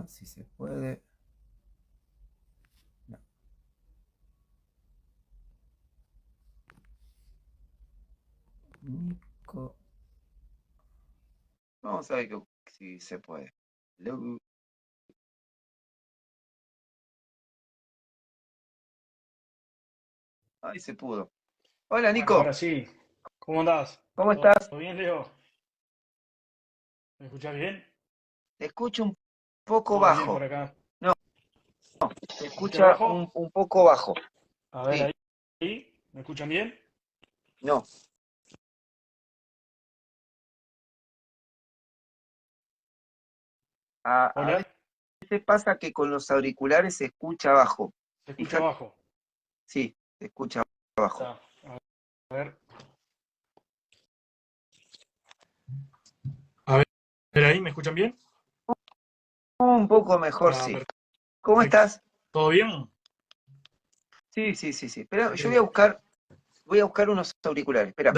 si se puede. No. Nico. Vamos a ver si se puede. Ahí se pudo. Hola, Bueno, ahora Nico. sí. ¿Cómo andás? ¿Cómo ¿Todo estás? bien, Leo? ¿Me escuchás bien? Te escucho un poco Todo bien por bajo. acá. No, te ¿Estoy escucha bajo? un poco bajo. A ver, Sí, ahí. ¿Sí? ¿Me escuchan bien? no. A Hola. veces pasa que con los auriculares se escucha bajo. ¿Se escucha Fíjate, bajo? sí, se escucha bajo. Está. A ver. A ver ahí, ¿me escuchan bien? Un poco mejor, Está sí. ¿Cómo perfecto. estás? ¿Todo bien? Sí, sí, sí, sí. Pero yo Eh, voy a buscar unos auriculares. Espera.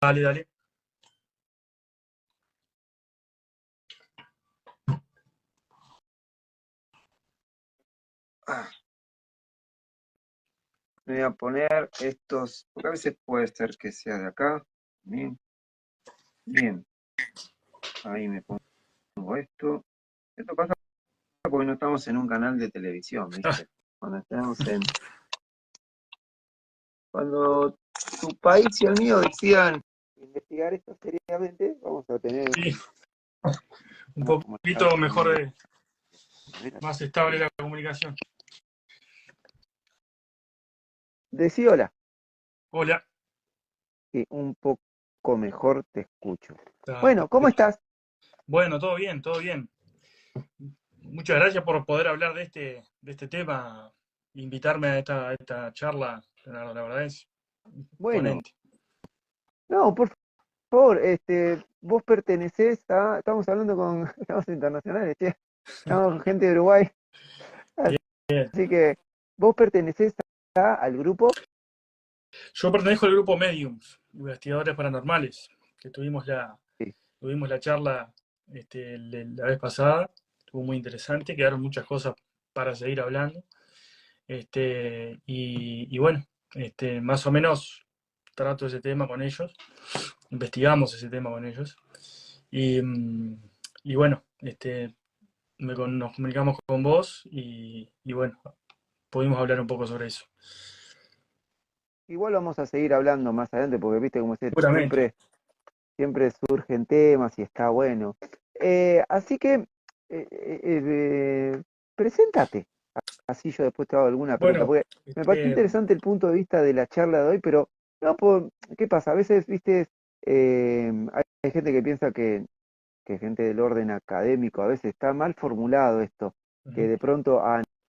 dale, dale. Ah, me voy a poner estos, porque a veces puede ser que sea de acá. Bien, bien. Ahí me pongo esto. Esto pasa porque no estamos en un canal de televisión, Ah, ¿viste? Cuando estamos cuando tu país y el mío decidan investigar esto seriamente, vamos a tener sí, un como estar poquito mejor, poniendo. A ver, más estable espera. la comunicación. Decí hola, Hola. que un poco mejor te escucho. Está Bueno, ¿cómo perfecto. estás? Bueno, todo bien, todo bien. Muchas gracias por poder hablar de este tema, invitarme a esta charla. La verdad es Bueno, ponente. no, por favor, vos pertenecés a, estamos hablando con, estamos internacionales, che, estamos con gente de Uruguay, Bien. así que vos pertenecés al grupo. Yo pertenezco al grupo Mediums, investigadores paranormales, que Sí. tuvimos la charla la vez pasada. Estuvo muy interesante, quedaron muchas cosas para seguir hablando. Y bueno, más o menos trato ese tema con ellos, investigamos ese tema con ellos. Y, y bueno, nos comunicamos con vos y bueno, pudimos hablar un poco sobre eso. Igual vamos a seguir hablando más adelante porque viste cómo es esto, Seguramente. siempre surgen temas y está bueno. Así que, preséntate, así yo después te hago alguna pregunta, Bueno, porque me pareció interesante el punto de vista de la charla de hoy, pero no, ¿qué pasa? A veces, viste, hay gente que piensa que gente del orden académico, a veces está mal formulado esto, que ujú, de pronto,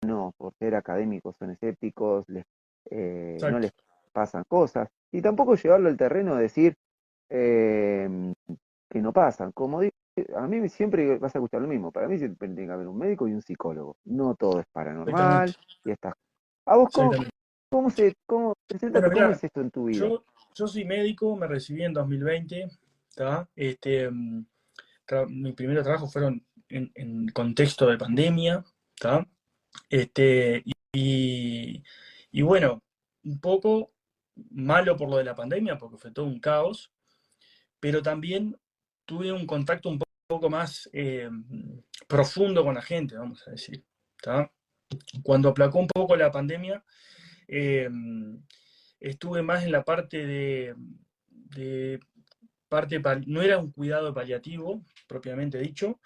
no, por ser académicos son escépticos, no exacto, les pasan cosas, y tampoco llevarlo al terreno de decir eh, que no pasan. Como digo, a mí siempre vas a escuchar lo mismo, para mí siempre tiene que haber un médico y un psicólogo, no todo es paranormal, exactamente, y estas. ¿A vos exactamente. Bueno, preséntate, cómo mira, es esto en tu vida? yo soy médico, me recibí en 2020, ¿tá? Mis primeros trabajos fueron en contexto de pandemia, ¿tá? Este, y, y bueno, un poco malo por lo de la pandemia, porque fue todo un caos, pero también tuve un contacto un poco más profundo con la gente, vamos a decir, ¿tá? Cuando aplacó un poco la pandemia, eh, estuve más en la parte de no era un cuidado paliativo, propiamente dicho,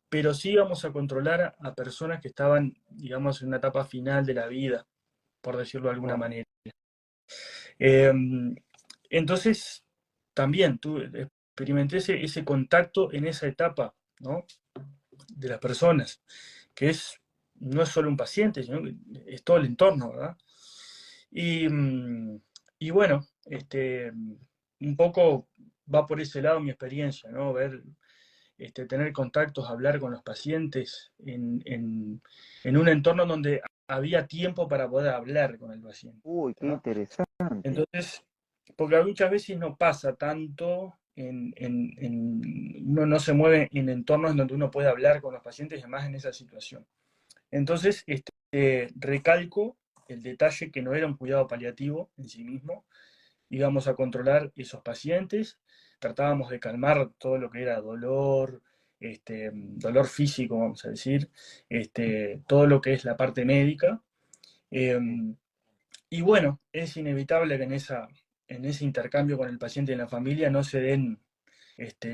pero sí íbamos a controlar a personas que estaban, digamos, en una etapa final de la vida, por decirlo de alguna Wow. manera. Eh, entonces, también experimenté ese contacto en esa etapa, ¿no? De las personas, que no es solo un paciente, sino que es todo el entorno, ¿verdad? Y, y bueno, un poco va por ese lado mi experiencia, ¿no? Tener contactos, hablar con los pacientes en un entorno donde había tiempo para poder hablar con el paciente. Uy, qué ¿Tá? interesante. Entonces, porque muchas veces no pasa tanto uno no se mueve en entornos donde uno puede hablar con los pacientes, además en esa situación. Entonces, recalco el detalle que no era un cuidado paliativo en sí mismo, íbamos a controlar esos pacientes, tratábamos de calmar todo lo que era dolor, dolor físico, vamos a decir, todo lo que es la parte médica. Eh, y bueno, es inevitable que en ese intercambio con el paciente y la familia no se den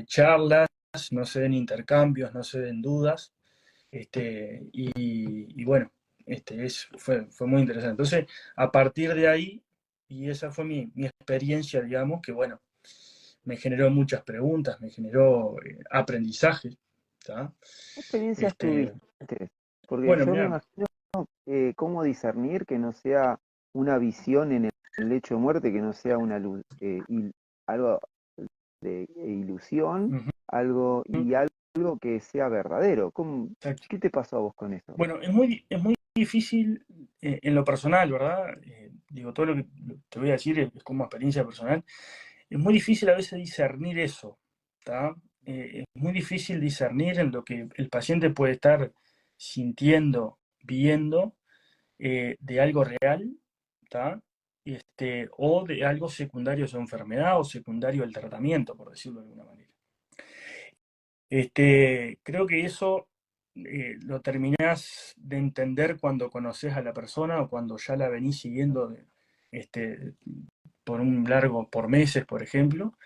charlas, no se den intercambios, no se den dudas. Y bueno, fue muy interesante. Entonces, a partir de ahí, y esa fue mi experiencia, digamos, que bueno, me generó muchas preguntas, me generó aprendizaje. ¿Tá? ¿Qué experiencias Este, tuviste? Porque bueno, yo me mira, imagino cómo discernir que no sea una visión en el lecho de muerte, que no sea algo de ilusión, uh-huh, algo que sea verdadero. exacto. ¿Qué te pasó a vos con eso? Bueno, es muy difícil en lo personal, ¿verdad? Digo, todo lo que te voy a decir es como experiencia personal. Es muy difícil a veces discernir eso, ¿tá? Es muy difícil discernir en lo que el paciente puede estar sintiendo, viendo, de algo real, ¿tá? O de algo secundario a su enfermedad o secundario al tratamiento, por decirlo de alguna manera. Creo que eso lo terminás de entender cuando conoces a la persona o cuando ya la venís siguiendo este, por meses, por ejemplo,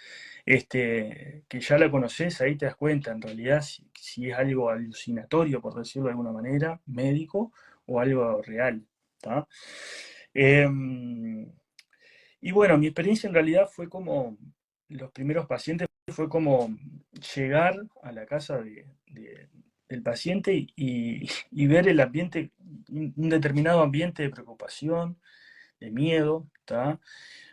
que ya la conoces, ahí te das cuenta en realidad si es algo alucinatorio, por decirlo de alguna manera, médico, o algo real. ¿Tá? Y bueno, mi experiencia en realidad fue como los primeros pacientes, fue como llegar a la casa del paciente y ver el ambiente, un determinado ambiente de preocupación, de miedo. ¿Tá?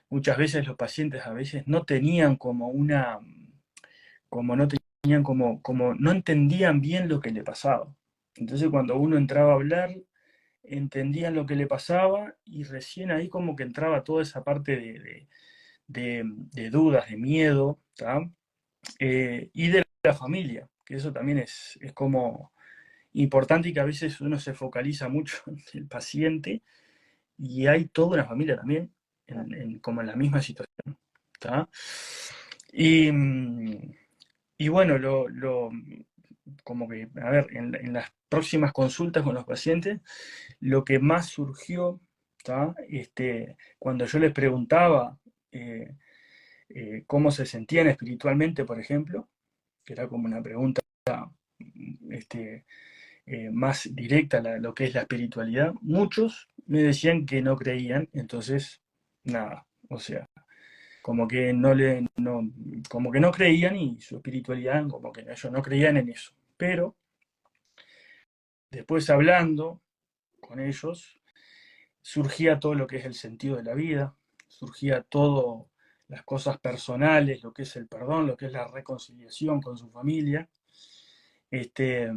Muchas veces los pacientes a veces no tenían como no tenían como no entendían bien lo que le pasaba. Entonces cuando uno entraba a hablar, entendían lo que le pasaba y recién ahí como que entraba toda esa parte de dudas, de miedo, ¿tá? Y de la familia, que eso también es como importante y que a veces uno se focaliza mucho en el paciente y hay toda una familia también como en la misma situación. ¿Tá? Y, y bueno, como que, a ver, en las próximas consultas con los pacientes, lo que más surgió, ¿tá? Cuando yo les preguntaba eh, cómo se sentían espiritualmente, por ejemplo, que era como una pregunta este, más directa a lo que es la espiritualidad, muchos me decían que no creían, entonces, nada, o sea, como que no creían y su espiritualidad, como que ellos no creían en eso. Pero después hablando con ellos, surgía todo lo que es el sentido de la vida, surgía todo las cosas personales, lo que es el perdón, lo que es la reconciliación con su familia. Este,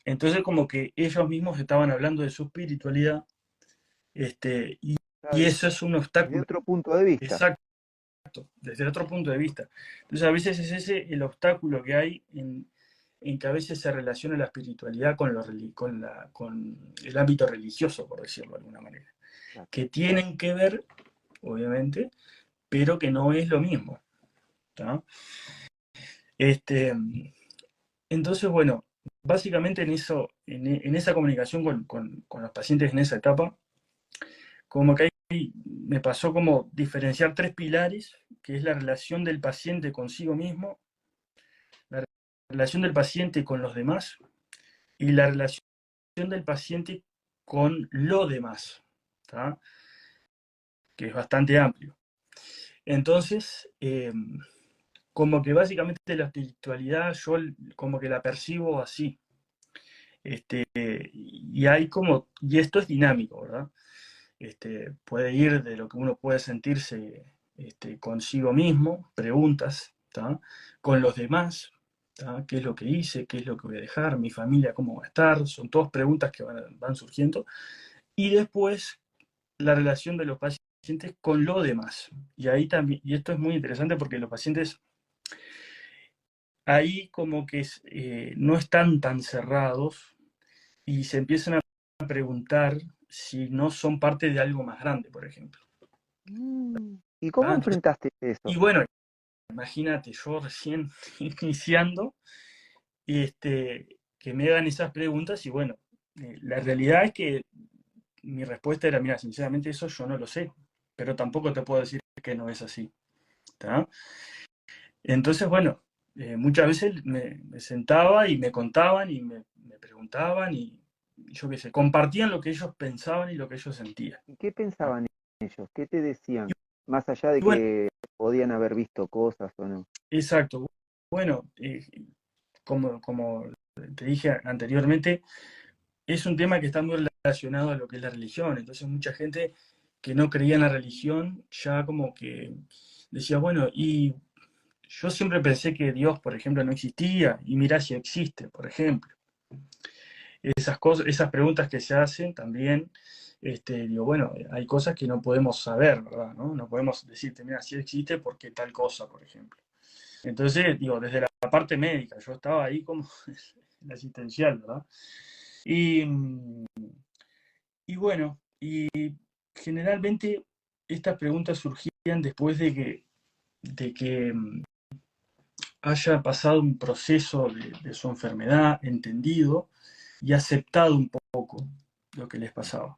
entonces como que ellos mismos estaban hablando de su espiritualidad, y eso es un Desde obstáculo. otro punto de vista. Exacto, desde otro punto de vista. Entonces a veces es ese el obstáculo que hay en que a veces se relaciona la espiritualidad con el ámbito religioso, por decirlo de alguna manera, Claro. que tienen que ver, obviamente, pero que no es lo mismo. ¿Tá? Este, entonces, bueno, básicamente en esa comunicación con los pacientes en esa etapa, como que ahí me pasó como diferenciar tres pilares, que es la relación del paciente consigo mismo, la relación del paciente con los demás y la relación del paciente con lo demás, ¿tá? Que es bastante amplio. Entonces, como que básicamente la espiritualidad yo como que la percibo así. Y esto es dinámico, ¿verdad? Puede ir de lo que uno puede sentirse consigo mismo, preguntas, ¿tá? Con los demás, ¿tá? ¿Qué es lo que hice? ¿Qué es lo que voy a dejar? ¿Mi familia cómo va a estar? Son todas preguntas que van surgiendo. Y después la relación de los pacientes con lo demás. Y ahí también, y esto es muy interesante porque los pacientes ahí como que no están tan cerrados y se empiezan a preguntar si no son parte de algo más grande, por ejemplo. ¿Y cómo Entonces, enfrentaste y eso? bueno, imagínate, yo recién iniciando, que me hagan esas preguntas y bueno, la realidad es que mi respuesta era, mira, sinceramente eso yo no lo sé, pero tampoco te puedo decir que no es así. ¿Tá? Entonces, bueno, muchas veces me sentaba y me contaban y me preguntaban y yo qué sé, compartían lo que ellos pensaban y lo que ellos sentían. ¿Y qué ¿Tá? pensaban ellos? ¿Qué te decían? Más allá de Y bueno, que podían haber visto cosas o no. exacto. Bueno, como te dije anteriormente, es un tema que está muy relacionado a lo que es la religión. Entonces, mucha gente que no creía en la religión ya como que decía, bueno, y yo siempre pensé que Dios, por ejemplo, no existía, y mirá si existe, por ejemplo. Esas cosas, esas preguntas que se hacen también, digo, bueno, hay cosas que no podemos saber, ¿verdad? ¿No? No podemos decirte, mira, si existe porque tal cosa, por ejemplo. Entonces, digo, desde la parte médica, yo estaba ahí como en asistencial, ¿verdad? Y, y bueno, y generalmente estas preguntas surgían después de que haya pasado un proceso de su enfermedad, entendido y aceptado un poco lo que les pasaba.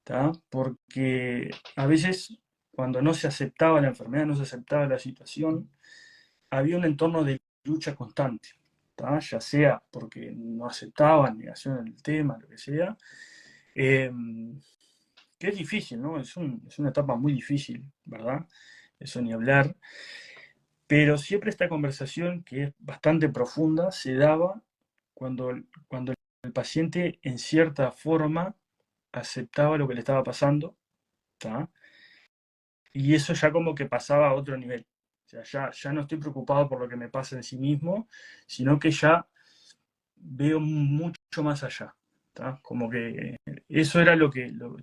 ¿Tá? Porque a veces cuando no se aceptaba la enfermedad, no se aceptaba la situación, había un entorno de lucha constante, ¿tá? Ya sea porque no aceptaban, negación del tema, lo que sea, eh, que es difícil, ¿no? Es una etapa muy difícil, ¿verdad? Eso ni hablar, pero siempre esta conversación, que es bastante profunda, se daba cuando el paciente en cierta forma aceptaba lo que le estaba pasando, ¿tá? Y eso ya como que pasaba a otro nivel. O sea, ya no estoy preocupado por lo que me pasa en sí mismo, sino que ya veo mucho más allá. ¿Tá? Como que eso era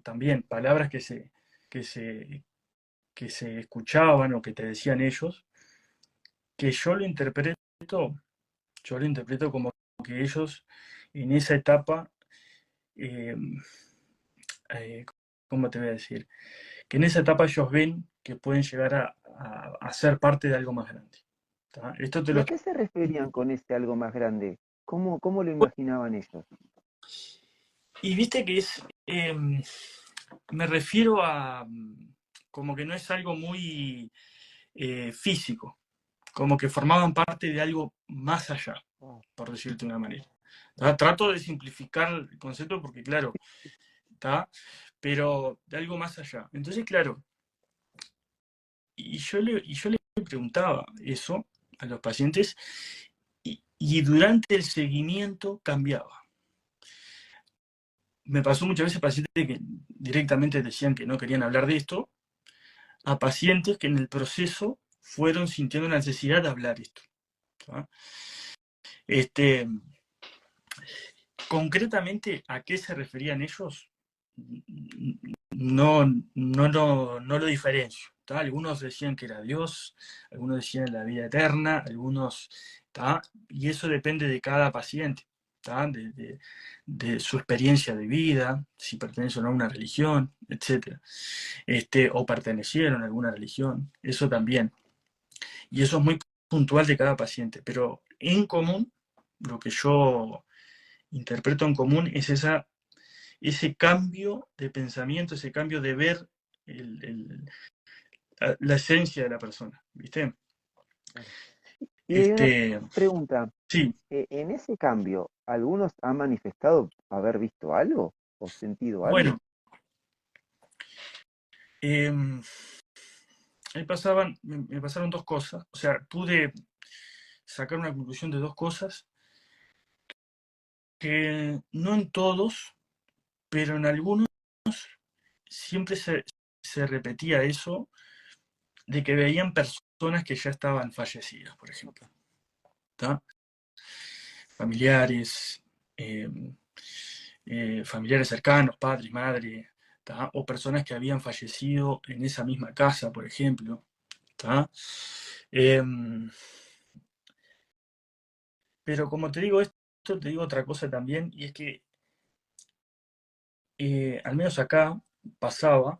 también, palabras que se, que se escuchaban o que te decían ellos, que yo lo interpreto como que ellos en esa etapa, eh, eh, ¿cómo te voy a decir? Que en esa etapa ellos ven que pueden llegar a ser parte de algo más grande. ¿Tá? Esto te ¿Y lo a estoy... qué se referían con ese algo más grande? ¿Cómo lo imaginaban ellos? Y viste que me refiero a como que no es algo muy físico, como que formaban parte de algo más allá, Oh, por decirte de una manera. ¿Tá? Trato de simplificar el concepto porque, claro, ¿tá? Pero de algo más allá. Entonces, claro, y yo le preguntaba eso a los pacientes y durante el seguimiento cambiaba. Me pasó muchas veces pacientes que directamente decían que no querían hablar de esto, a pacientes que en el proceso fueron sintiendo la necesidad de hablar esto. ¿Tá? Este, concretamente, ¿a qué se referían ellos? No lo diferencio. ¿Tá? Algunos decían que era Dios, algunos decían la vida eterna, algunos, ¿tá? Y eso depende de cada paciente, ¿tá? De su experiencia de vida, si pertenece o no a una religión, etcétera. O pertenecieron a alguna religión, eso también. Y eso es muy puntual de cada paciente, pero en común, lo que yo interpreto en común es ese cambio de pensamiento, ese cambio de ver el, el, la esencia de la persona, ¿viste? claro. Y hay una Este, pregunta. sí, En ese cambio, ¿algunos han manifestado haber visto algo o sentido algo? bueno, eh, me pasaron dos cosas, o sea, pude sacar una conclusión de dos cosas, que no en todos, pero en algunos siempre se repetía eso de que veían personas que ya estaban fallecidas, por ejemplo, ¿tá? Familiares, eh, familiares cercanos, padres, madre, ¿tá? O personas que habían fallecido en esa misma casa, por ejemplo. ¿Tá? Eh, pero como te digo esto, te digo otra cosa también, y es que al menos acá pasaba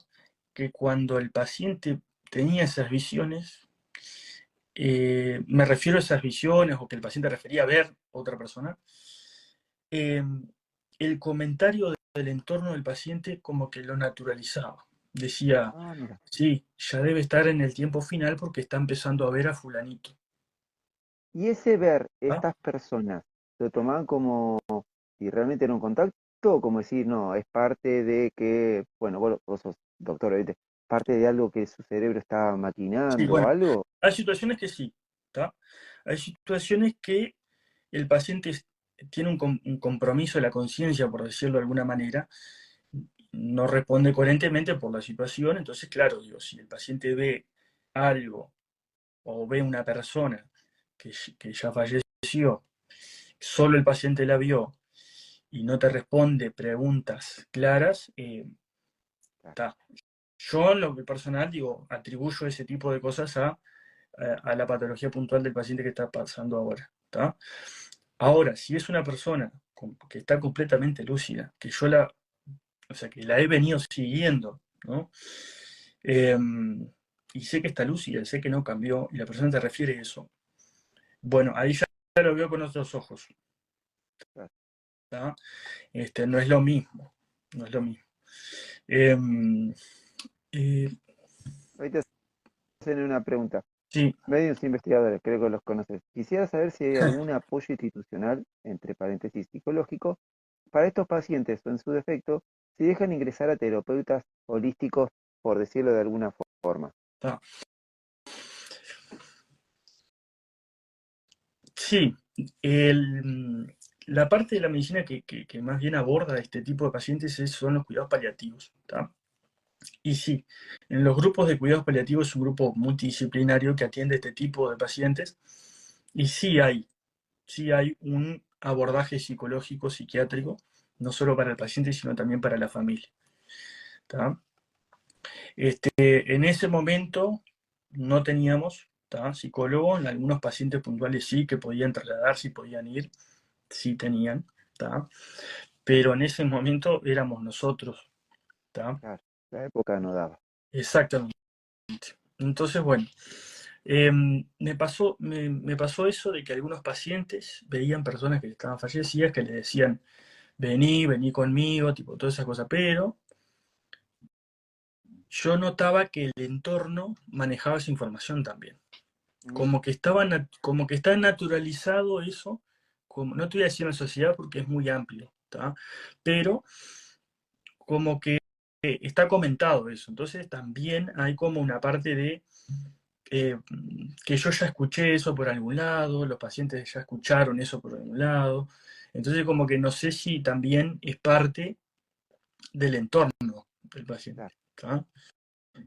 que cuando el paciente tenía esas visiones, me refiero a esas visiones o que el paciente refería a ver a otra persona, eh, el comentario del entorno del paciente como que lo naturalizaba. Decía, Ah, mira. sí, ya debe estar en el tiempo final porque está empezando a ver a fulanito. Y ese ver ¿Ah? estas personas, ¿lo tomaban como si realmente era un contacto o como decir, no, es parte de que, bueno, vos sos doctor, ¿viste? Parte de algo que su cerebro está Sí, maquinando o bueno, algo? hay situaciones que sí, ¿tá? Hay situaciones que el paciente tiene un compromiso de la conciencia, por decirlo de alguna manera, no responde coherentemente por la situación, entonces, claro, digo, si el paciente ve algo o ve una persona que ya falleció, solo el paciente la vio y no te responde preguntas claras, Claro, ta. Yo en lo personal digo, atribuyo ese tipo de cosas a la patología puntual del paciente que está pasando ahora. ¿Tá? Ahora, si es una persona que está completamente lúcida, que yo o sea, que la he venido siguiendo, ¿no? Eh, y sé que está lúcida, sé que no cambió, y la persona te refiere eso. Bueno, ahí ya lo veo con otros ojos. claro. ¿Tá? No es lo mismo, no es lo mismo. Eh, eh, Ahorita hacen una pregunta. sí, Medios investigadores, creo que los conoces. Quisiera saber si hay algún apoyo institucional, entre paréntesis psicológico, para estos pacientes o en su defecto, si dejan ingresar a terapeutas holísticos, por decirlo de alguna forma. tá. Sí, la parte de la medicina que más bien aborda este tipo de pacientes son los cuidados paliativos. ¿Tá? Y sí, en los grupos de cuidados paliativos es un grupo multidisciplinario que atiende este tipo de pacientes y sí hay un abordaje psicológico, psiquiátrico, no solo para el paciente, sino también para la familia. ¿Tá? En ese momento no teníamos, ¿tá? Psicólogo, en algunos pacientes puntuales sí que podían trasladar, sí podían ir, sí tenían, ¿tá? Pero en ese momento éramos nosotros, ¿tá? Claro, la época no daba. Exactamente. Entonces, bueno, me pasó eso de que algunos pacientes veían personas que estaban fallecidas que le decían, vení conmigo, tipo, todas esas cosas, pero yo notaba que el entorno manejaba esa información también. Mm, Como que está naturalizado eso, como, no te voy a decir en la sociedad porque es muy amplio, ¿tá? Pero como que está comentado eso. Entonces también hay como una parte de eh, que yo ya escuché eso por algún lado, los pacientes ya escucharon eso por algún lado. Entonces como que no sé si también es parte del entorno del paciente. claro. ¿Tá?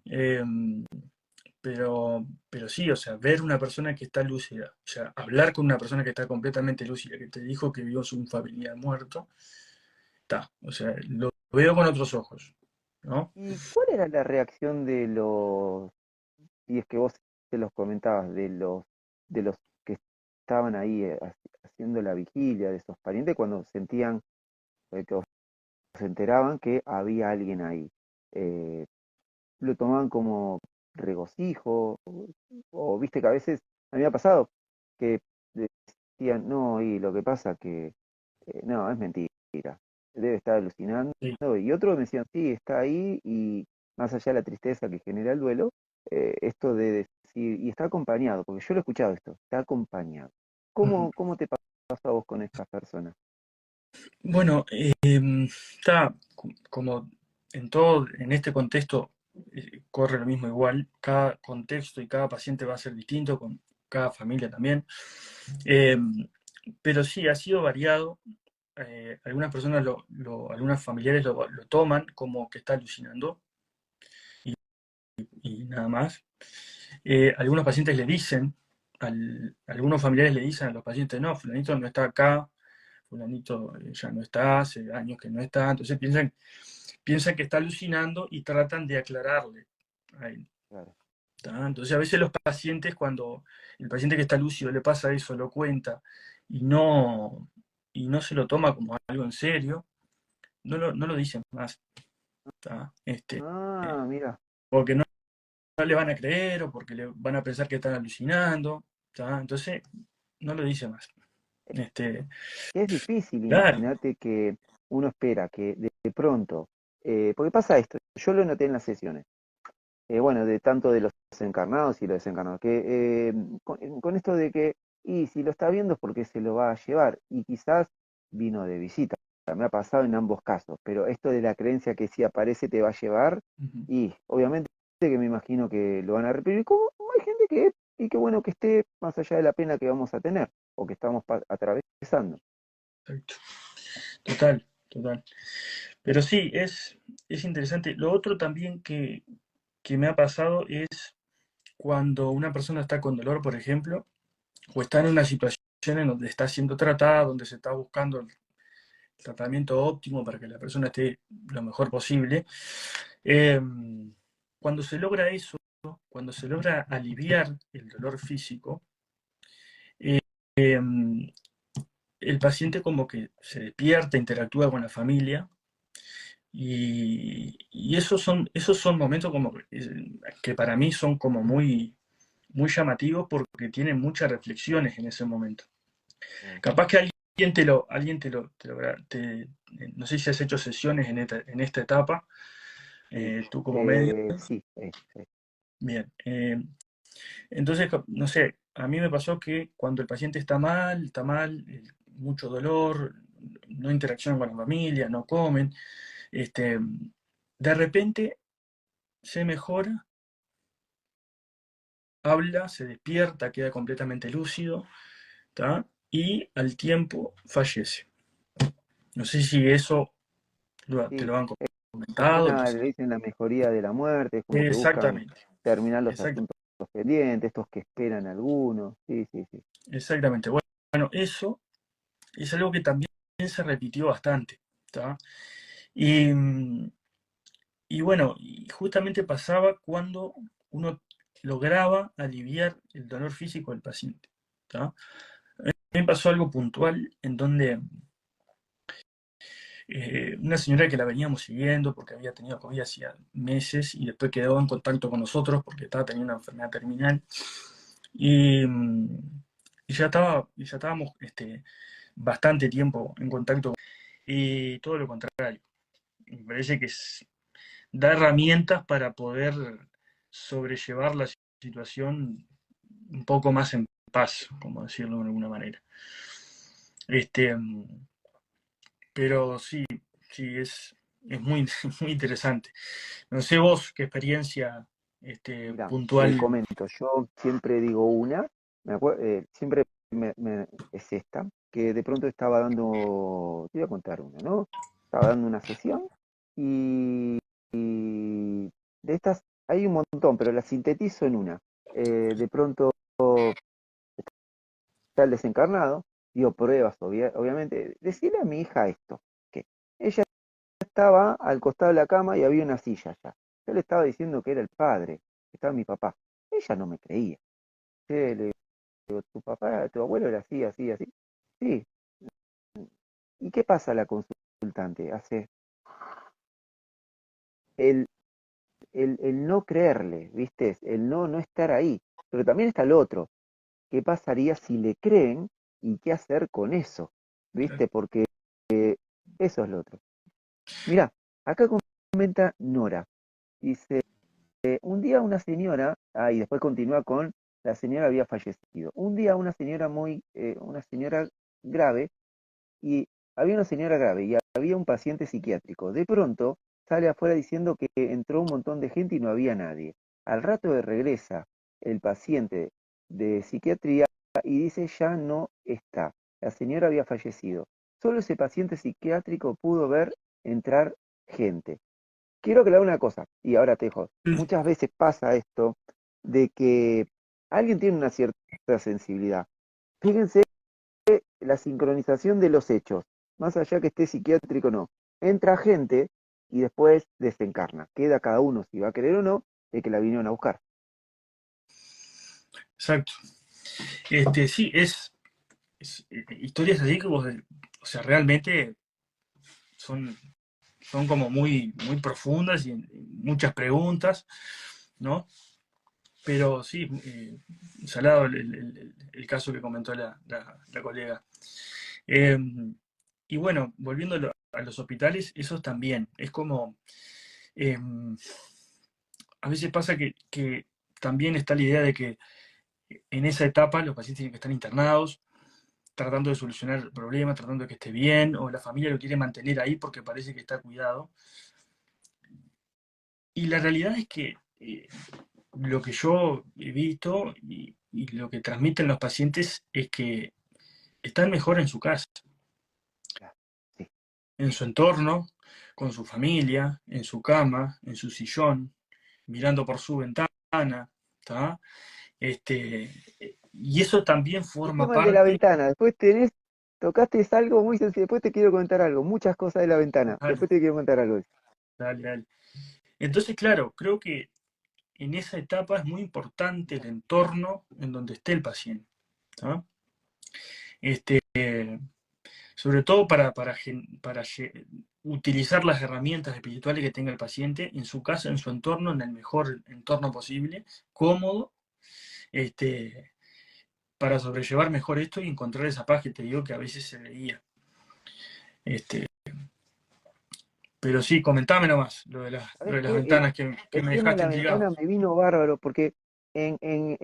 Eh, pero sí, o sea, ver una persona que está lúcida, o sea, hablar con una persona que está completamente lúcida, que te dijo que vio un familiar muerto, está, o sea, lo veo con otros ojos, ¿no? ¿Y cuál era la reacción de los, y es que vos te los comentabas, de los que estaban ahí haciendo la vigilia, de esos parientes, cuando sentían, que o se enteraban que había alguien ahí? Eh, ¿Lo tomaban como regocijo? O viste que a veces, a mí me ha pasado, que decían, no, y lo que pasa que, no, es mentira, debe estar alucinando, Sí. y otros me decían, sí, está ahí, y más allá de la tristeza que genera el duelo, esto de decir, y está acompañado, porque yo lo he escuchado esto, está acompañado. Ujú. ¿Cómo te pasó a vos con estas personas? Bueno, está como en todo, en este contexto corre lo mismo igual, cada contexto y cada paciente va a ser distinto, con cada familia también. Eh, pero sí, ha sido variado. Algunas personas, algunos familiares lo toman como que está alucinando y nada más. Algunos pacientes le dicen, algunos familiares le dicen a los pacientes, no, fulanito no está acá, fulanito ya no está, hace años que no está, entonces piensan que está alucinando y tratan de aclararle a él. Claro, ¿Tá? Entonces a veces los pacientes, cuando el paciente que está lúcido le pasa eso, lo cuenta, y no, y no se lo toma como algo en serio, no lo dice más, ¿tá? Ah, mira. Porque no le van a creer o porque le van a pensar que están alucinando, ¿tá? Entonces no lo dice más. Este, Es difícil, claro. imagínate que uno espera que de pronto, porque pasa esto, yo lo noté en las sesiones, bueno, de tanto de los encarnados y los desencarnados, que con esto de que, y si lo está viendo es porque se lo va a llevar, y quizás vino de visita, me ha pasado en ambos casos, pero esto de la creencia que si aparece te va a llevar, Ujú. y obviamente que me imagino que lo van a repetir, como hay gente que, y qué bueno que esté más allá de la pena que vamos a tener, o que estamos atravesando. Exacto. Total, total. Pero sí, es interesante. Lo otro también que me ha pasado es cuando una persona está con dolor, por ejemplo, o está en una situación en donde está siendo tratada, donde se está buscando el tratamiento óptimo para que la persona esté lo mejor posible. eh, Cuando se logra eso, cuando se logra aliviar el dolor físico, eh, el paciente como que se despierta, interactúa con la familia. Y esos son momentos como que para mí son como muy llamativos porque tienen muchas reflexiones en ese momento. Mm. Capaz que no sé si has hecho sesiones en esta etapa, Sí, tú como medio. sí, Bien. Entonces, no sé, a mí me pasó que cuando el paciente está mal, mucho dolor, no interaccionan con la familia, no comen, este, de repente se mejora, habla, se despierta, queda completamente lúcido, ¿tá? Y al tiempo fallece. No sé si eso te sí. lo han Es comentado. le dicen la mejoría de la muerte, es como que buscan Exactamente, terminar los exact- asuntos pendientes, estos que esperan algunos. Sí, sí, sí. exactamente. Bueno, eso es algo que también se repitió bastante, ¿tá? Y, y bueno, y justamente pasaba cuando uno lograba aliviar el dolor físico del paciente, ¿tá? A mí me pasó algo puntual en donde una señora que la veníamos siguiendo porque había tenido COVID hacía meses y después quedó en contacto con nosotros porque estaba teniendo una enfermedad terminal y, y ya estábamos bastante tiempo en contacto y todo lo contrario. Me parece que da herramientas para poder sobrellevar la situación un poco más en paz, como decirlo de alguna manera. Este, pero sí, sí, es muy, muy interesante. No sé vos qué experiencia Mira, te puntual. comento, yo siempre digo una, siempre es esta, que de pronto estaba dando, te voy a contar una, ¿no? Estaba dando una sesión y de estas hay un montón, pero las sintetizo en una. De pronto está el desencarnado, dio pruebas, obviamente. Decirle a mi hija esto, que ella estaba al costado de la cama y había una silla allá. Yo le estaba diciendo que era el padre, que estaba mi papá. Ella no me creía. Che, le digo, tu papá, tu abuelo era así, así, así. Sí. ¿Y qué pasa la consultante? Hace el, el no creerle, ¿viste? El no estar ahí. Pero también está el otro. ¿Qué pasaría si le creen y qué hacer con eso? ¿Viste? Porque eso es lo otro. Mira, acá comenta Nora. Dice, un día una señora, y después continúa con, la señora había fallecido. Un día una señora grave, y había una señora grave y había un paciente psiquiátrico. De pronto sale afuera diciendo que entró un montón de gente y no había nadie. Al rato regresa el paciente de psiquiatría y dice ya no está. La señora había fallecido. Solo ese paciente psiquiátrico pudo ver entrar gente. Quiero aclarar una cosa, y ahora te dejo. Muchas veces pasa esto de que alguien tiene una cierta sensibilidad. Fíjense la sincronización de los hechos, más allá que esté psiquiátrico o no. Entra gente y después desencarna. Queda cada uno, si va a querer o no, de que la vinieron a buscar. Exacto. Sí, historias así que vos, o sea, realmente son, son como muy, muy profundas y muchas preguntas, ¿no? Pero sí, salado el caso que comentó la colega. Eh, y bueno, volviendo a los hospitales, eso también, es como, eh, a veces pasa que también está la idea de que en esa etapa los pacientes tienen que estar internados, tratando de solucionar el problema, tratando de que esté bien, o la familia lo quiere mantener ahí porque parece que está cuidado. Y la realidad es que lo que yo he visto y lo que transmiten los pacientes es que están mejor en su casa, Sí. en su entorno, con su familia, en su cama, en su sillón, mirando por su ventana, ¿tá? Y eso también El forma tema es de la parte. ventana. Tocaste algo muy sencillo. Después te quiero comentar algo. Muchas cosas de la ventana. Dale, Después te quiero contar algo. dale, dale. Entonces, claro, creo que en esa etapa es muy importante el entorno en donde esté el paciente, ¿tá? Este, Sobre todo para utilizar las herramientas espirituales que tenga el paciente en su casa, en su entorno, en el mejor entorno posible, cómodo, este, para sobrellevar mejor esto y encontrar esa paz que te digo que a veces se veía. Este, pero sí, comentame nomás lo ¿Sabes de las qué? ventanas que El me tema de dejaste la intrigado. ventana me vino bárbaro porque en, en,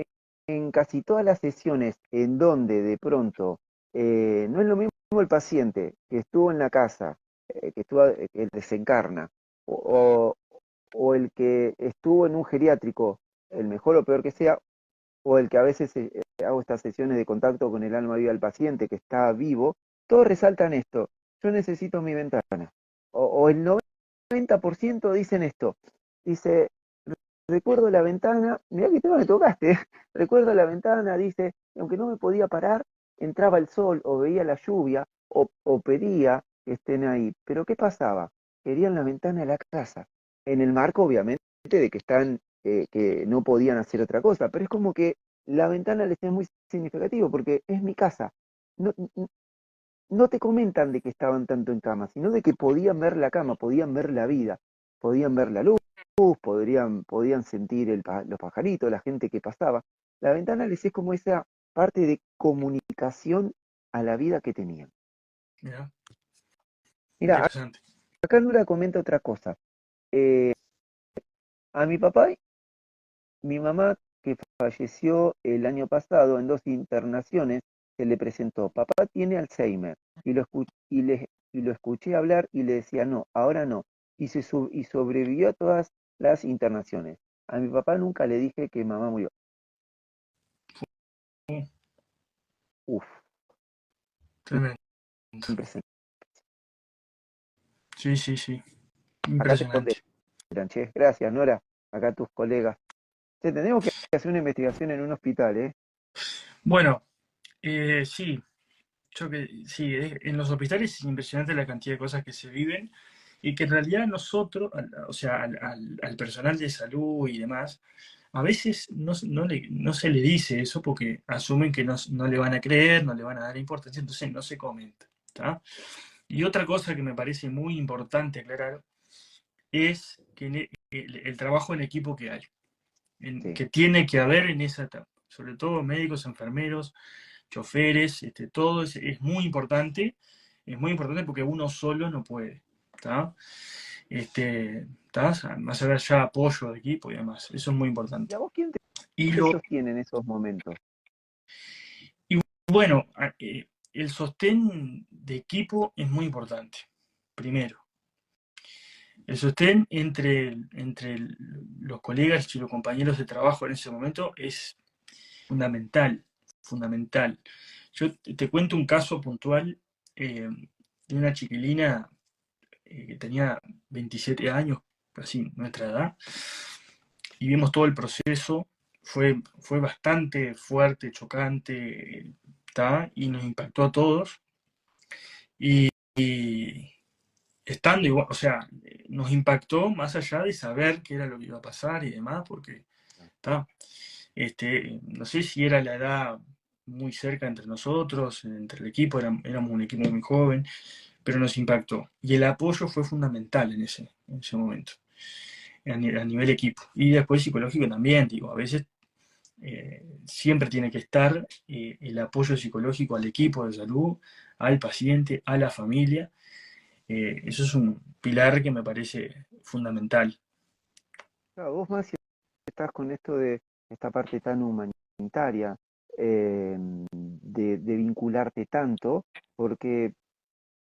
en casi todas las sesiones en donde de pronto no es lo mismo el paciente que estuvo en la casa, que desencarna, o, o el que estuvo en un geriátrico, el mejor o peor que sea, o el que a veces hago estas sesiones de contacto con el alma viva del paciente que está vivo, todos resaltan esto, yo necesito mi ventana. O el 90% dicen esto, dice, recuerdo la ventana, mirá que tema me tocaste, recuerdo la ventana, dice, aunque no me podía parar, entraba el sol o veía la lluvia o pedía que estén ahí. Pero ¿qué pasaba? Querían la ventana de la casa, en el marco obviamente de que están, que no podían hacer otra cosa, pero es como que la ventana les es muy significativo porque es mi casa. No, no te comentan de que estaban tanto en cama, sino de que podían ver la cama, podían ver la vida, podían ver la luz, podían sentir los pajaritos, la gente que pasaba. La ventana les es como esa parte de comunicación a la vida que tenían. Mirá, Mira, interesante. acá Nura comenta otra cosa. Eh, a mi papá, mi mamá, que falleció el año pasado en 2 internaciones, se le presentó, papá tiene Alzheimer, y lo escuché hablar y le decía, no, ahora no, y sobrevivió a todas las internaciones. A mi papá nunca le dije que mamá murió. Uh, Uf, Tremendo. impresionante. Sí, sí, sí. Acá te Impresionante. ponderan, che, gracias Nora, acá tus colegas. Che, tenemos que hacer una investigación en un hospital, ¿eh? Bueno, sí, sí, en los hospitales es impresionante la cantidad de cosas que se viven y que en realidad nosotros, o sea, al personal de salud y demás, a veces no se le dice eso porque asumen que no le van a creer, no le van a dar importancia, entonces no se comenta. ¿Tá? Y otra cosa que me parece muy importante aclarar es que el trabajo en equipo que hay, Sí. que tiene que haber en esa etapa, sobre todo médicos, enfermeros, choferes, todo es muy importante porque uno solo no puede, ¿tá? ¿Tá? Más allá ya apoyo de equipo y demás, eso es muy ¿Y importante. a vos quién Y te lo, sostiene en esos momentos? y bueno, el sostén de equipo es muy importante, primero. El sostén entre los colegas y los compañeros de trabajo en ese momento es fundamental, fundamental. Yo te cuento un caso puntual de una chiquilina que tenía 27 años, así nuestra edad, y vimos todo el proceso. Fue bastante fuerte, chocante, ¿tá? Y nos impactó a todos. Y estando igual, o sea, nos impactó más allá de saber qué era lo que iba a pasar y demás, porque ¿tá? No sé si era la edad muy cerca entre nosotros, entre el equipo, éramos un equipo muy joven, pero nos impactó. Y el apoyo fue fundamental en ese momento, a nivel equipo. Y después psicológico también, digo, a veces siempre tiene que estar el apoyo psicológico al equipo de salud, al paciente, a la familia. Eso es un pilar que me parece fundamental. Claro, vos más si estás con esto de esta parte tan humanitaria, de vincularte tanto, porque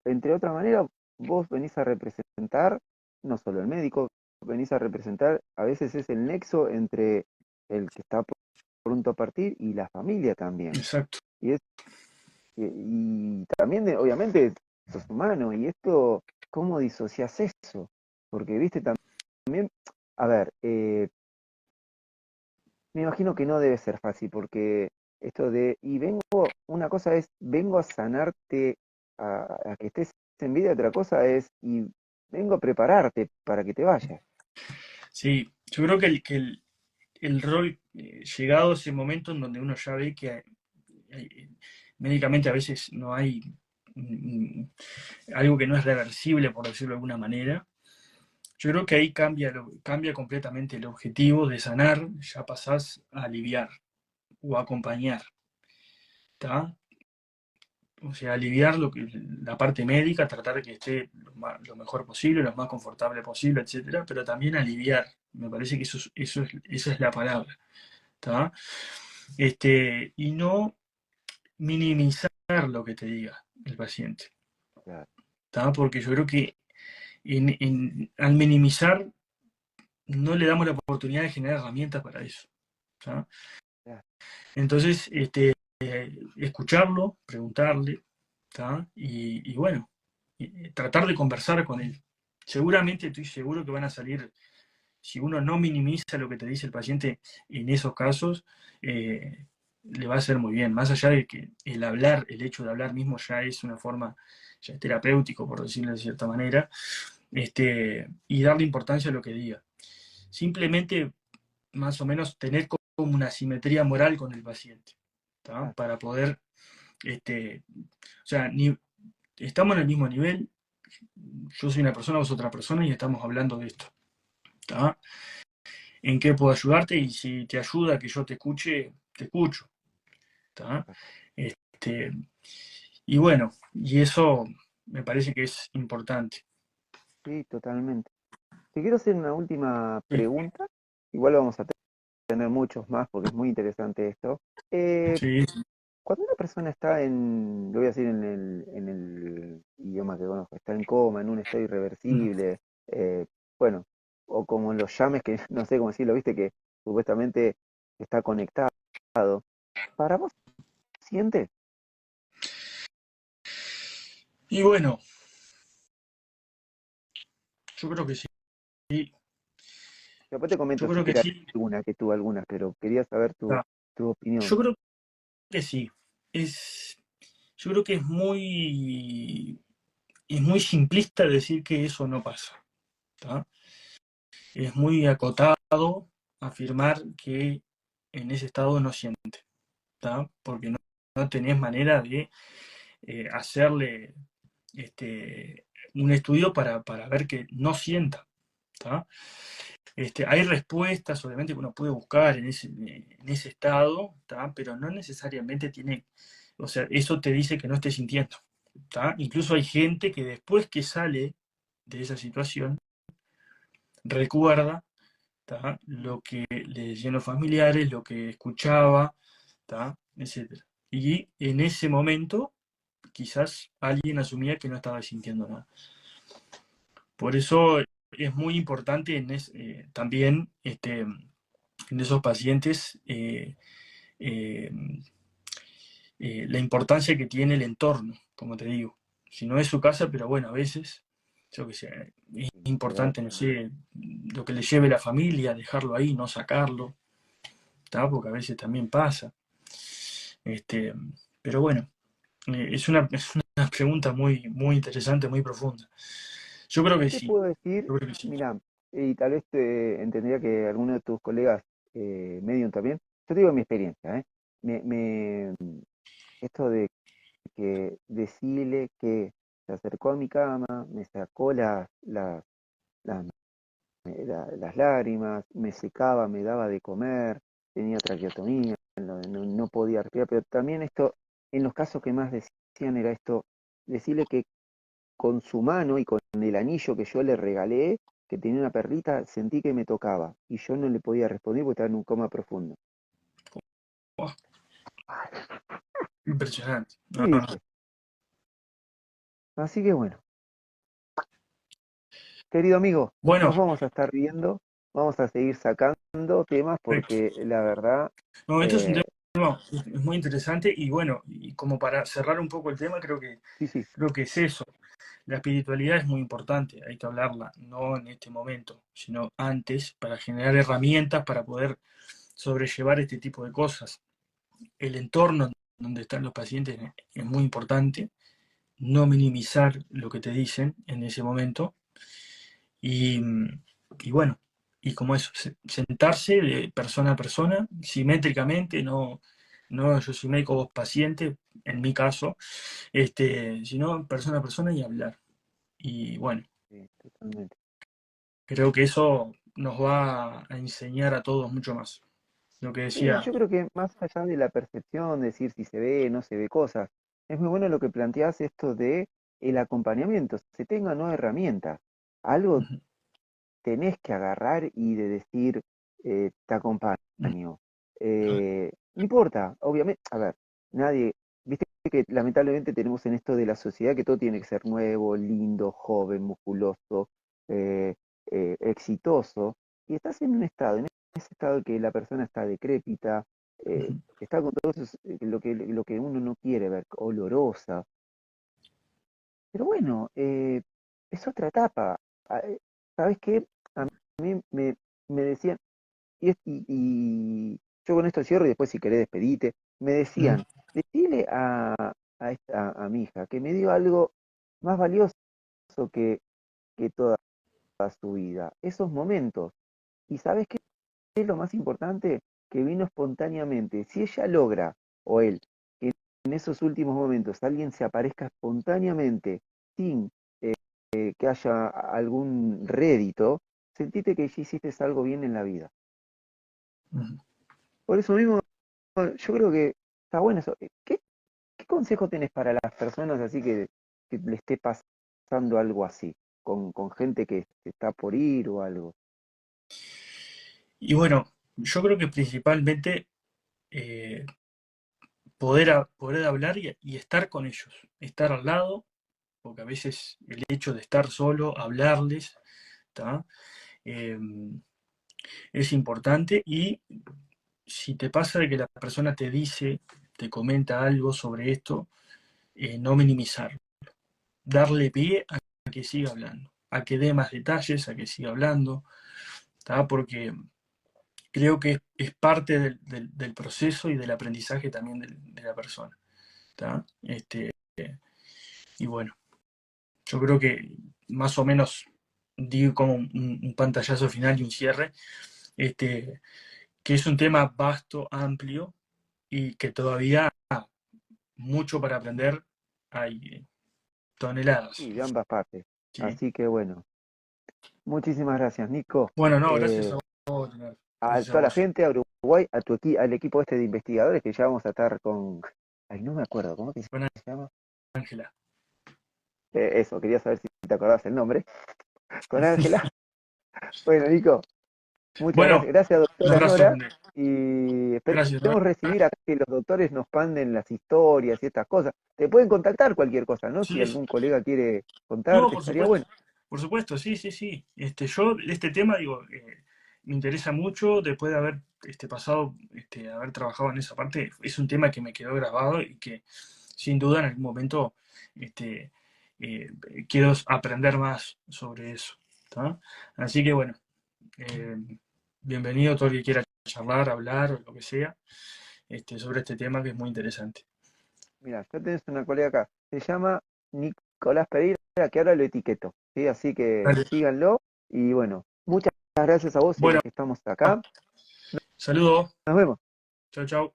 entre otras maneras vos venís a representar, no solo el médico, venís a representar, a veces es el nexo entre el que está pronto a partir y la familia también. Exacto. Y, es, y también, obviamente, sos humano, y esto, ¿cómo disocias eso? Porque, viste, también, a ver, me imagino que no debe ser fácil, porque esto de, y vengo, una cosa es, vengo a sanarte, a que estés en vida, otra cosa es, y vengo a prepararte para que te vayas. Sí, yo creo que el rol, llegado a ese momento en donde uno ya ve que médicamente a veces no hay mm, algo que no es reversible, por decirlo de alguna manera, yo creo que ahí cambia completamente el objetivo de sanar, ya pasás a aliviar o a acompañar, ¿tá? O sea, aliviar la parte médica, tratar de que esté lo mejor posible, lo más confortable posible, etcétera, pero también aliviar. Me parece que esa es la palabra, ¿tá? Y no minimizar lo que te diga el paciente, Claro, ¿tá? Porque yo creo que al minimizar no le damos la oportunidad de generar herramientas para eso, ¿tá? claro, Entonces, escucharlo, preguntarle, ¿tá? Y bueno, tratar de conversar con él. Seguramente estoy seguro que van a salir, si uno no minimiza lo que te dice el paciente en esos casos, le va a hacer muy bien. Más allá de que el hablar, el hecho de hablar mismo ya es una forma, ya es terapéutico, por decirlo de cierta manera, y darle importancia a lo que diga. Simplemente, más o menos, tener como una simetría moral con el paciente, ¿tá? claro. Para poder, o sea, estamos en el mismo nivel, yo soy una persona, vos otra persona y estamos hablando de esto, ¿tá? ¿En qué puedo ayudarte? Y si te ayuda que yo te escuche, te escucho, ¿tá? Este, y bueno, y eso me parece que es importante. Sí, totalmente. Te quiero hacer una última Sí, pregunta. Igual vamos a tener muchos más porque es muy interesante esto. Eh, sí, Cuando una persona está lo voy a decir en el idioma que conozco, está en coma, en un estado irreversible, bueno, o como los llames, que no sé cómo decirlo, viste que supuestamente está conectado. ¿Para vos siente? y bueno, yo creo que sí, Después te yo comento si creo que querés sí. alguna, que tuve algunas, pero quería saber tu, Tá. tu opinión. Yo creo que sí. Es, yo creo que es muy simplista decir que eso no pasa, ¿tá? Es muy acotado afirmar que en ese estado no siente, ¿tá? Porque no tenés manera de hacerle un estudio para ver que no sienta, ¿tá? Hay respuestas, obviamente, que uno puede buscar en ese estado, ¿tá? Pero no necesariamente tiene, o sea, eso te dice que no esté sintiendo, ¿tá? Incluso hay gente que después que sale de esa situación, recuerda, ¿tá? Lo que le decían los familiares, lo que escuchaba, ¿tá? Etcétera. Y en ese momento, quizás alguien asumía que no estaba sintiendo nada. Por eso es muy importante también en esos pacientes eh, la importancia que tiene el entorno, como te digo. Si no es su casa, pero bueno, a veces, yo qué sé, es importante, no sé, lo que le lleve la familia, dejarlo ahí, no sacarlo, ¿tá? Porque a veces también pasa. Este, pero bueno, es una pregunta muy, muy interesante, muy profunda. Yo creo ¿Qué que te sí, puedo decir? yo creo que sí. Mira, y tal vez te entendería que alguno de tus colegas medium también, yo te digo mi experiencia, ¿eh? me, esto de que decirle que se acercó a mi cama, me sacó las, las lágrimas, me secaba, me daba de comer, tenía traqueotomía, no podía respirar, pero también esto, en los casos que más decían era esto, decirle que con su mano y con el anillo que yo le regalé, que tenía una perrita, sentí que me tocaba y yo no le podía responder porque estaba en un coma profundo. Oh, impresionante. ¿Qué No, no, no. dice? Así que bueno, querido amigo, Bueno, nos vamos a estar viendo, vamos a seguir sacando temas perfecto. porque la verdad, No, esto es un eh, tema es muy interesante y bueno, y como para cerrar un poco el tema, sí, sí, creo que es eso. La espiritualidad es muy importante, hay que hablarla, no en este momento, sino antes, para generar herramientas para poder sobrellevar este tipo de cosas. El entorno donde están los pacientes es muy importante, no minimizar lo que te dicen en ese momento y, y bueno, y como eso, sentarse de persona a persona, simétricamente, no yo soy médico, vos paciente, en mi caso, sino persona a persona y hablar. Y bueno, sí, totalmente. creo que eso nos va a enseñar a todos mucho más. Lo que Sí, decía, yo creo que más allá de la percepción, decir si se ve, no se ve cosas, es muy bueno lo que planteás esto de el acompañamiento, se tenga nueva herramientas, algo ujú, tenés que agarrar y de decir, te ujú, acompaño. No importa, obviamente, a ver, nadie, viste que lamentablemente tenemos en esto de la sociedad que todo tiene que ser nuevo, lindo, joven, musculoso, eh, exitoso, y estás en un estado, en ese estado que la persona está decrépita, ujú. está con todo eso, lo que uno no quiere ver, olorosa, pero bueno, es otra etapa. ¿Sabes qué? A mí me decían, y yo con esto cierro y después si querés despedite, me Mm, decían, decile a mi hija que me dio algo más valioso que toda su vida, esos momentos. ¿Y sabes qué es lo más importante? Que vino espontáneamente. Si ella logra, o él, que en esos últimos momentos alguien se aparezca espontáneamente, sin que haya algún rédito, sentite que ya hiciste algo bien en la vida. ujú. Por eso mismo, yo creo que está bueno eso. ¿Qué consejo tenés para las personas así que le esté pasando algo así? Con gente que está por ir o algo. Y bueno, yo creo que principalmente eh, poder hablar y estar con ellos, estar al lado, porque a veces el hecho de estar solo, hablarles, ¿tá? Eh, es importante y si te pasa de que la persona te dice, te comenta algo sobre esto, no minimizar, darle pie a que siga hablando, a que dé más detalles, a que siga hablando, ¿tá? Porque creo que es parte del proceso y del aprendizaje también de la persona, ¿tá? Y bueno, yo creo que más o menos digo como un pantallazo final y un cierre, este, que es un tema vasto, amplio y que todavía mucho para aprender hay toneladas. Sí, de ambas partes. ¿Sí? Así que bueno, muchísimas gracias, Nico. Bueno, no, gracias a vos, Leonardo. A Gracias a toda la vos. gente, a Uruguay, al equipo este de investigadores que ya vamos a estar con... Ay, no me acuerdo, ¿cómo que se Con llama? Ángela. Eso, quería saber si te acordás el nombre. Con Ángela. Bueno, Nico, muchas Bueno, gracias. Gracias, un doctora abrazo Nora. grande. Y Gracias, esperemos Leonardo. recibir acá que los doctores nos manden las historias y estas cosas. Te pueden contactar cualquier cosa, ¿no? Si Sí, sí. algún colega quiere No, contarte, estaría bueno. por supuesto, sí, sí, sí. Yo, este tema, digo, me interesa mucho después de haber pasado, haber trabajado en esa parte. Es un tema que me quedó grabado y que sin duda en algún momento este, eh, quiero aprender más sobre eso. ¿Tá? Así que bueno, eh, bienvenido todo el que quiera charlar, hablar o lo que sea sobre este tema que es muy interesante. Mira, ya tenés una colega acá. Se llama Nicolás Pereira, que ahora lo etiqueto. ¿Sí? Así que Dale. síganlo. Y bueno, muchas gracias a vos y a Bueno, los que estamos acá. saludos. Nos vemos. Chau, chau.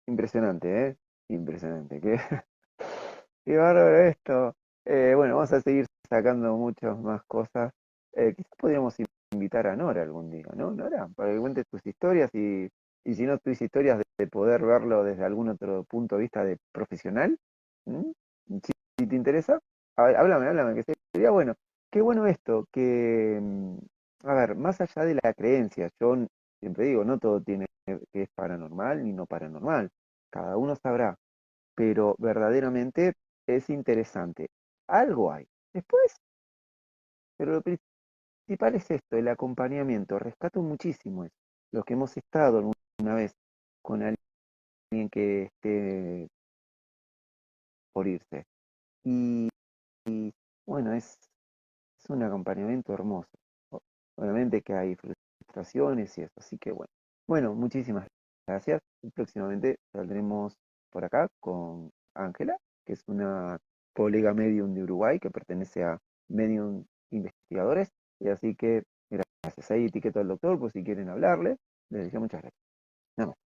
Impresionante, ¿eh? Impresionante. Qué bárbaro esto. Bueno, vamos a seguir sacando muchas más cosas. Quizás podríamos invitar a Nora algún día, ¿no, Nora? Para que cuentes tus historias y si no tus historias de poder verlo desde algún otro punto de vista de profesional. ¿Mm? Si te interesa, háblame, que sería bueno. Qué bueno esto, a ver, más allá de la creencia, siempre digo, no todo tiene que es paranormal ni no paranormal. Cada uno sabrá, pero verdaderamente es interesante. Algo hay. Después, pero lo principal es esto, el acompañamiento. Rescato muchísimo eso. Los que hemos estado alguna vez con alguien que esté por irse. Y, y, bueno, es un acompañamiento hermoso. Obviamente que hay frustraciones y eso, así que bueno. Bueno, muchísimas gracias. Próximamente saldremos por acá con Ángela, que es una colega medium de Uruguay que pertenece a Medium Investigadores. Y así que gracias. Ahí etiqueto al doctor por si quieren hablarle. Les decía muchas gracias. Nada más.